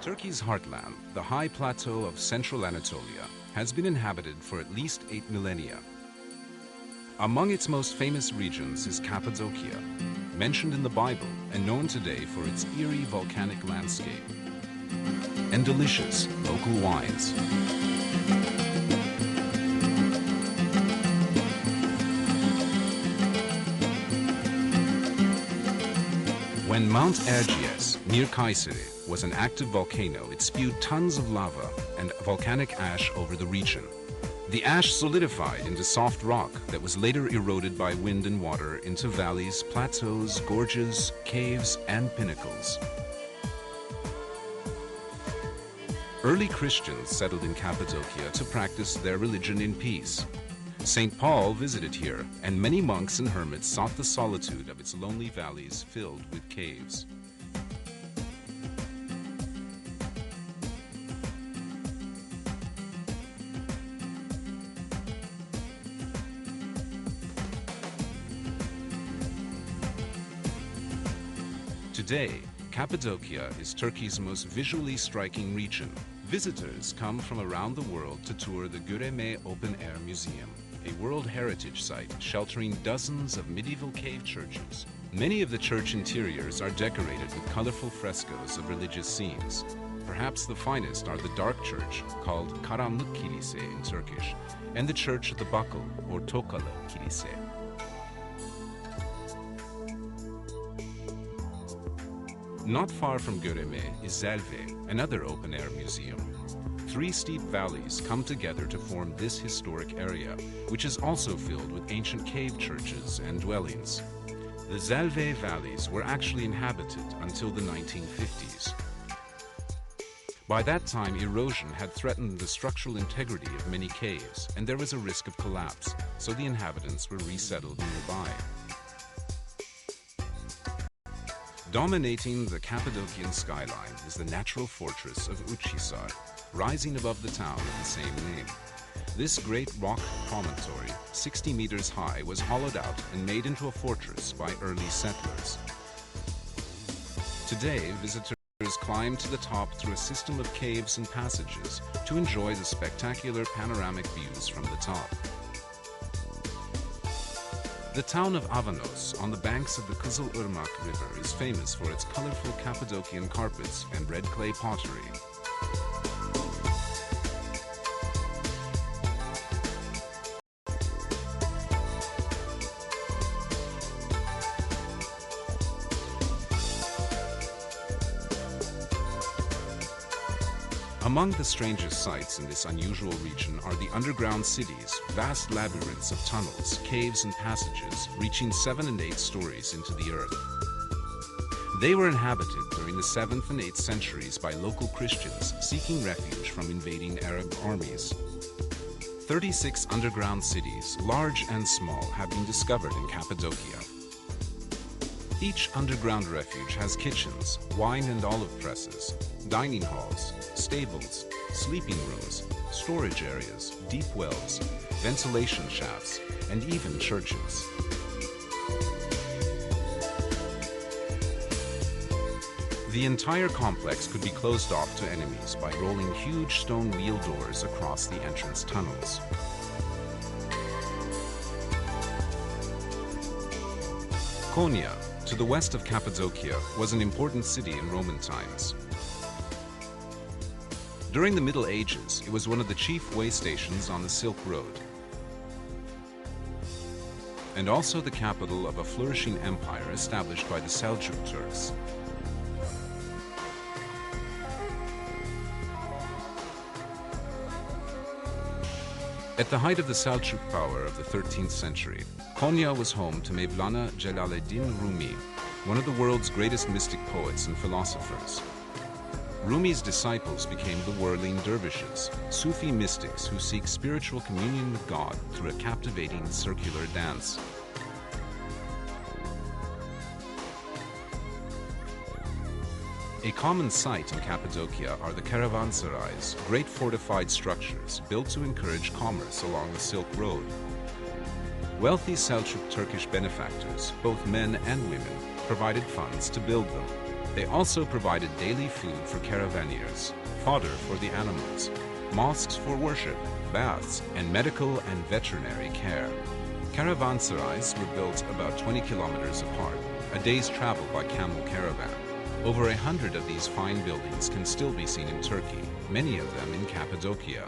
Turkey's heartland, the high plateau of central Anatolia, has been inhabited for at least 8 millennia. Among its most famous regions is Cappadocia, mentioned in the Bible and known today for its eerie volcanic landscape and delicious local wines. When Mount Erciyes, near Kayseri, was an active volcano, it spewed tons of lava and volcanic ash over the region. The ash solidified into soft rock that was later eroded by wind and water into valleys, plateaus, gorges, caves, and pinnacles. Early Christians settled in Cappadocia to practice their religion in peace. St. Paul visited here, and many monks and hermits sought the solitude of its lonely valleys filled with caves. Today, Cappadocia is Turkey's most visually striking region. Visitors come from around the world to tour the Göreme Open-Air Museum, a World Heritage Site sheltering dozens of medieval cave churches. Many of the church interiors are decorated with colorful frescoes of religious scenes. Perhaps the finest are the dark church, called Karanlık Kilise in Turkish, and the church of the Buckle, or Tokalı Kilise. Not far from Göreme is Zelve, another open-air museum. 3 steep valleys come together to form this historic area, which is also filled with ancient cave churches and dwellings. The Zelve valleys were actually inhabited until the 1950s. By that time, erosion had threatened the structural integrity of many caves, and there was a risk of collapse, so the inhabitants were resettled nearby. Dominating the Cappadocian skyline is the natural fortress of Üçhisar, rising above the town of the same name. This great rock promontory, 60 meters high, was hollowed out and made into a fortress by early settlers. Today, visitors climb to the top through a system of caves and passages to enjoy the spectacular panoramic views from the top. The town of Avanos, on the banks of the Kızılırmak River, is famous for its colorful Cappadocian carpets and red clay pottery. Among the strangest sights in this unusual region are the underground cities, vast labyrinths of tunnels, caves, and passages reaching 7 and 8 stories into the earth. They were inhabited during the 7th and 8th centuries by local Christians seeking refuge from invading Arab armies. 36 underground cities, large and small, have been discovered in Cappadocia. Each underground refuge has kitchens, wine and olive presses, dining halls, stables, sleeping rooms, storage areas, deep wells, ventilation shafts, and even churches. The entire complex could be closed off to enemies by rolling huge stone wheel doors across the entrance tunnels. Konya, to the west of Cappadocia, was an important city in Roman times. During the Middle Ages, it was one of the chief way stations on the Silk Road, and also the capital of a flourishing empire established by the Seljuk Turks. At the height of the Seljuk power of the 13th century, Konya was home to Mevlana Celaleddin Rumi, one of the world's greatest mystic poets and philosophers. Rumi's disciples became the whirling dervishes, Sufi mystics who seek spiritual communion with God through a captivating circular dance. A common sight in Cappadocia are the caravanserais, great fortified structures built to encourage commerce along the Silk Road. Wealthy Seljuk Turkish benefactors, both men and women, provided funds to build them. They also provided daily food for caravaneers, fodder for the animals, mosques for worship, baths, and medical and veterinary care. Caravanserais were built about 20 kilometers apart, a day's travel by camel caravan. Over 100 of these fine buildings can still be seen in Turkey, many of them in Cappadocia.